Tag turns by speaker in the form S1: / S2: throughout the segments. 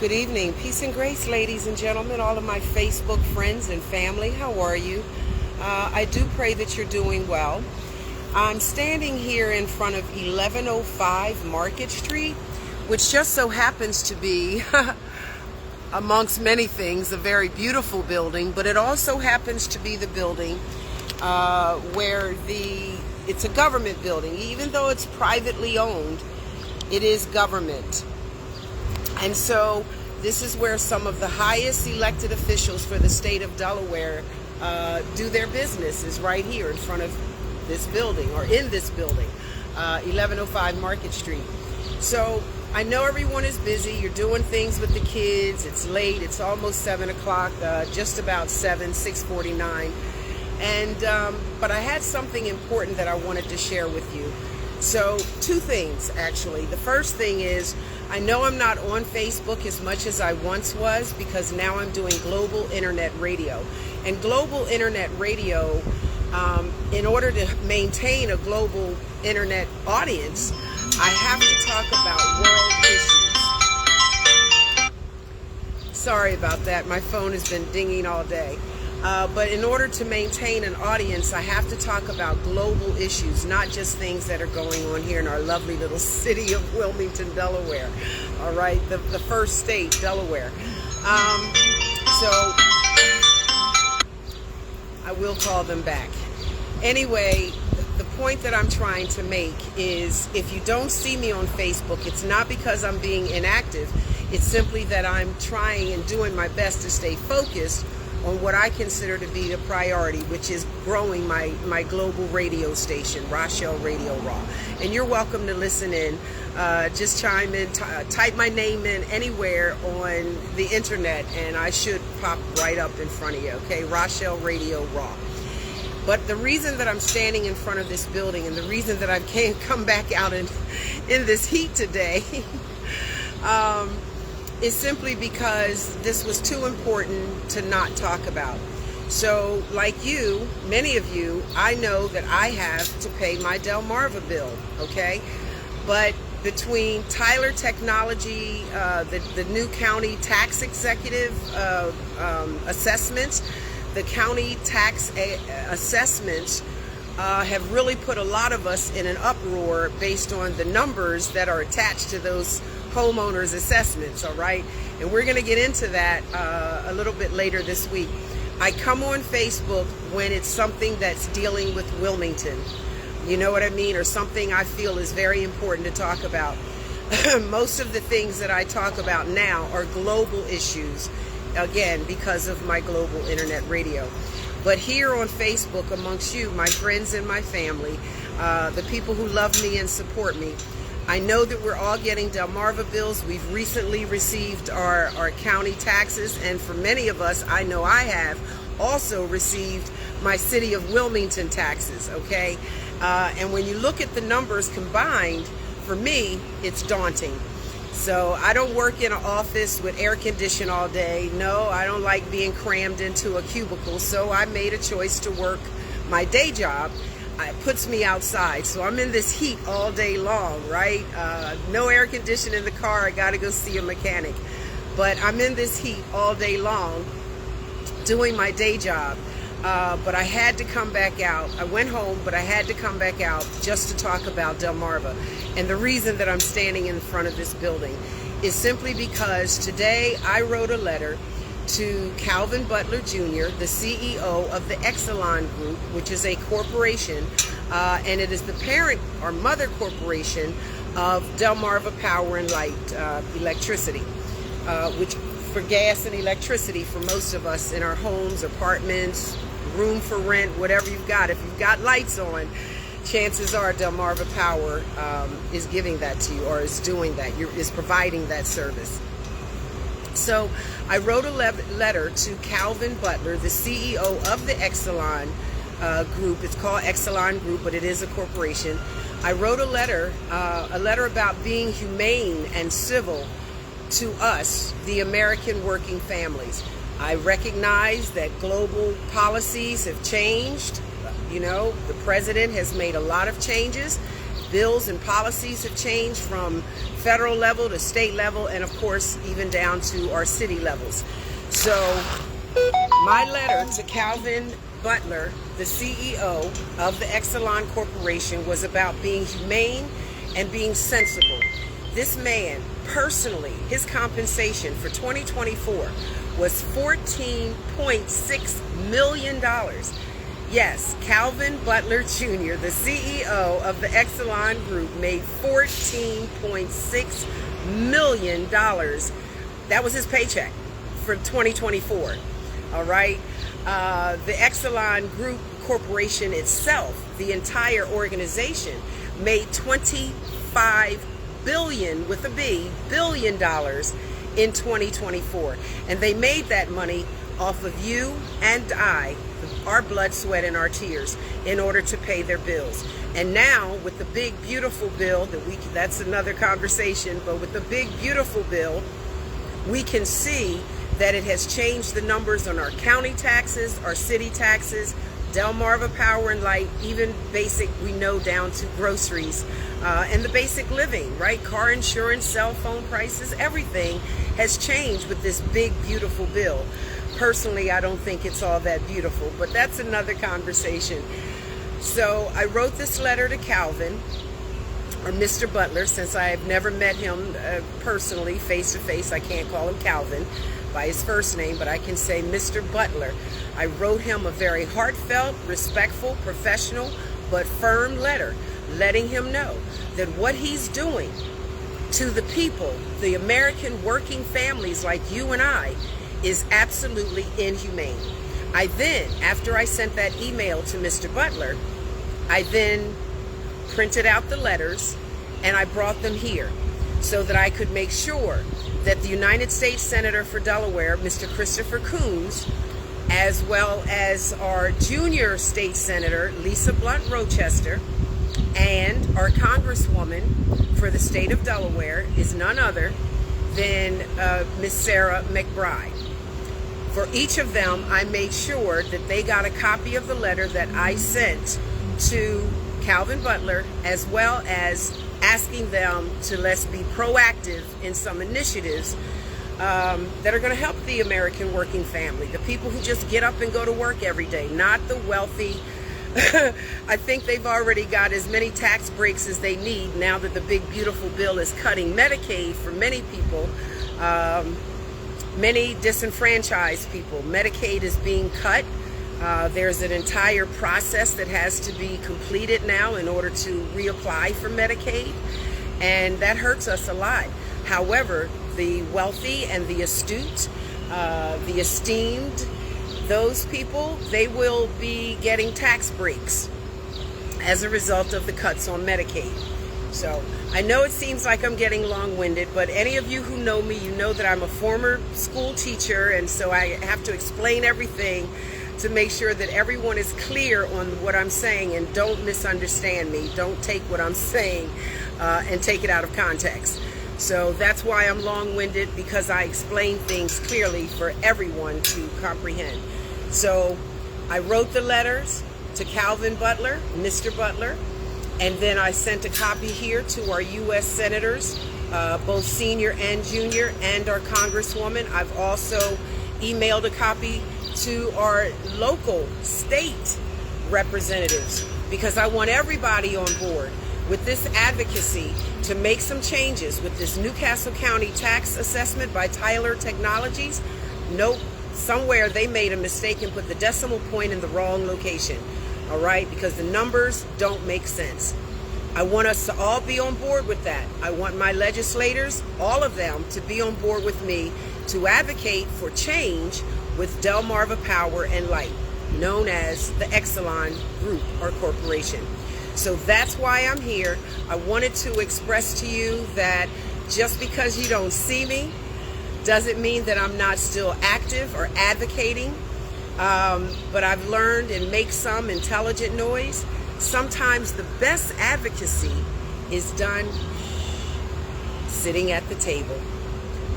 S1: Good evening. Peace and grace, ladies and gentlemen, all of my Facebook friends and family. How are you? I do pray that you're doing well. I'm standing here in front of 1105 Market Street, which just so happens to be, amongst many things, a very beautiful building, but it also happens to be the building where it's a government building. Even though it's privately owned, it is government. And so this is where some of the highest elected officials for the state of Delaware do their business, is right here in front of this building, or in this building, 1105 Market Street. So I know everyone is busy. You're doing things with the kids. It's late. It's almost 7 o'clock, just about 6:49. But I had something important that I wanted to share with you. So two things, actually. The first thing is, I know I'm not on Facebook as much as I once was, because now I'm doing global internet radio. And global internet radio, in order to maintain a global internet audience, I have to talk about world issues. Sorry about that. My phone has been dinging all day. But in order to maintain an audience, I have to talk about global issues, not just things that are going on here in our lovely little city of Wilmington, Delaware. All right, the first state, Delaware. So I will call them back. Anyway, the point that I'm trying to make is, if you don't see me on Facebook, it's not because I'm being inactive. It's simply that I'm trying and doing my best to stay focused on what I consider to be the priority, which is growing my global radio station, Rachelle Radio Raw. And you're welcome to listen in. Just chime in, type my name in anywhere on the internet, and I should pop right up in front of you, okay? Rachelle Radio Raw. But the reason that I'm standing in front of this building, and the reason that I can't come back out in this heat today, is simply because this was too important to not talk about. So, like you, many of you, I know that I have to pay my Delmarva bill, okay? But between Tyler Technology, the new county tax executive assessments, the county tax assessments have really put a lot of us in an uproar based on the numbers that are attached to those homeowners assessments, all right? And we're going to get into that a little bit later this week. I come on Facebook when it's something that's dealing with Wilmington, you know what I mean, or something I feel is very important to talk about. Most of the things that I talk about now are global issues, again, because of my global internet radio. But here on Facebook, amongst you, my friends and my family, the people who love me and support me, I know that we're all getting Delmarva bills. We've recently received our county taxes, and for many of us, I know I have also received my city of Wilmington taxes, okay? And when you look at the numbers combined, for me, it's daunting. So I don't work in an office with air conditioning all day. No, I don't like being crammed into a cubicle, so I made a choice to work my day job. It puts me outside, so I'm in this heat all day long, right? No air conditioning in the car. I got to go see a mechanic. But I'm in this heat all day long doing my day job. But I had to come back out. I went home, but I had to come back out just to talk about Delmarva. And the reason that I'm standing in front of this building is simply because today I wrote a letter to Calvin Butler Jr., the CEO of the Exelon Group, which is a corporation, and it is the parent or mother corporation of Delmarva Power and Light Electricity, which for gas and electricity for most of us in our homes, apartments, room for rent, whatever you've got. If you've got lights on, chances are Delmarva Power is giving that to you, or is doing that, is providing that service. So I wrote a letter to Calvin Butler, the CEO of the Exelon Group. It's called Exelon Group, but it is a corporation. I wrote a letter about being humane and civil to us, the American working families. I recognize that global policies have changed. You know, the president has made a lot of changes. bills and policies have changed from federal level to state level, and of course even down to our city levels. So my letter to Calvin Butler, the CEO of the Exelon Corporation, was about being humane and being sensible. This man, personally, his compensation for 2024 was $14.6 million. Yes, Calvin Butler Jr., the CEO of the Exelon Group, made $14.6 million. That was his paycheck for 2024. All right. The Exelon Group Corporation itself, the entire organization, made $25 billion with a B, billion dollars in 2024. And they made that money off of you and I, our blood, sweat, and our tears, in order to pay their bills. And now with the big, beautiful bill that's another conversation, but with the big, beautiful bill, we can see that it has changed the numbers on our county taxes, our city taxes, Delmarva Power and Light, even basic, we know, down to groceries, and the basic living, right? Car insurance, cell phone prices, everything has changed with this big, beautiful bill. Personally, I don't think it's all that beautiful, but that's another conversation. So I wrote this letter to Calvin, or Mr. Butler, since I have never met him personally, face to face. I can't call him Calvin by his first name, but I can say Mr. Butler. I wrote him a very heartfelt, respectful, professional, but firm letter, letting him know that what he's doing to the people, the American working families like you and I, is absolutely inhumane. I then, after I sent that email to Mr. Butler, I then printed out the letters and I brought them here so that I could make sure that the United States Senator for Delaware, Mr. Christopher Coons, as well as our junior state senator, Lisa Blunt Rochester, and our Congresswoman for the state of Delaware is none other than Miss Sarah McBride. For each of them, I made sure that they got a copy of the letter that I sent to Calvin Butler, as well as asking them to let's be proactive in some initiatives that are going to help the American working family, the people who just get up and go to work every day, not the wealthy. I think they've already got as many tax breaks as they need now that the big, beautiful bill is cutting Medicaid for many people, many disenfranchised people. Medicaid is being cut. There's an entire process that has to be completed now in order to reapply for Medicaid, and that hurts us a lot. However, the wealthy and the astute, the esteemed, those people, they will be getting tax breaks as a result of the cuts on Medicaid. So I know it seems like I'm getting long-winded, but any of you who know me, you know that I'm a former school teacher, and so I have to explain everything to make sure that everyone is clear on what I'm saying and don't misunderstand me. Don't take what I'm saying and take it out of context. So that's why I'm long-winded, because I explain things clearly for everyone to comprehend. So I wrote the letters to Calvin Butler, Mr. Butler, and then I sent a copy here to our U.S. senators, both senior and junior, and our Congresswoman. I've also emailed a copy to our local state representatives, because I want everybody on board with this advocacy to make some changes with this Newcastle County tax assessment by Tyler Technologies. Nope, somewhere they made a mistake and put the decimal point in the wrong location. All right, because the numbers don't make sense. I want us to all be on board with that. I want my legislators, all of them, to be on board with me to advocate for change with Delmarva Power and Light, known as the Exelon Group or Corporation. So that's why I'm here. I wanted to express to you that just because you don't see me doesn't mean that I'm not still active or advocating. But I've learned, and make some intelligent noise, sometimes the best advocacy is done sitting at the table.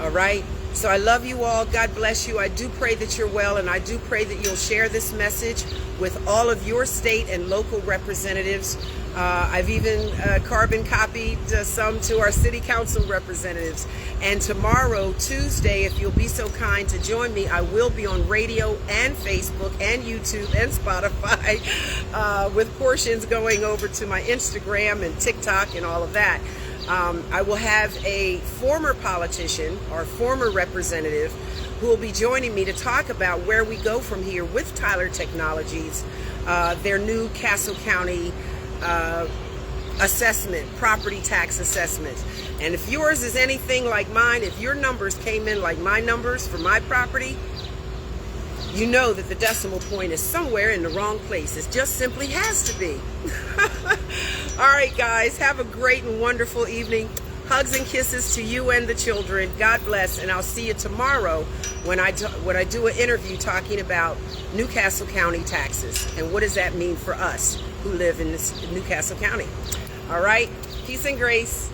S1: All right? So I love you all. God bless you. I do pray that you're well, and I do pray that you'll share this message with all of your state and local representatives I've even carbon copied some to our city council representatives. And tomorrow, Tuesday, if you'll be so kind to join me, I will be on radio and Facebook and YouTube and Spotify with portions going over to my Instagram and TikTok and all of that. I will have a former politician or former representative who will be joining me to talk about where we go from here with Tyler Technologies, their new Castle County assessment, property tax assessment. And if yours is anything like mine, if your numbers came in like my numbers for my property, you know that the decimal point is somewhere in the wrong place. It just simply has to be. All right, guys, have a great and wonderful evening. Hugs and kisses to you and the children. God bless, and I'll see you tomorrow when I do an interview talking about Newcastle County taxes and what does that mean for us who live in this Newcastle County. All right, peace and grace.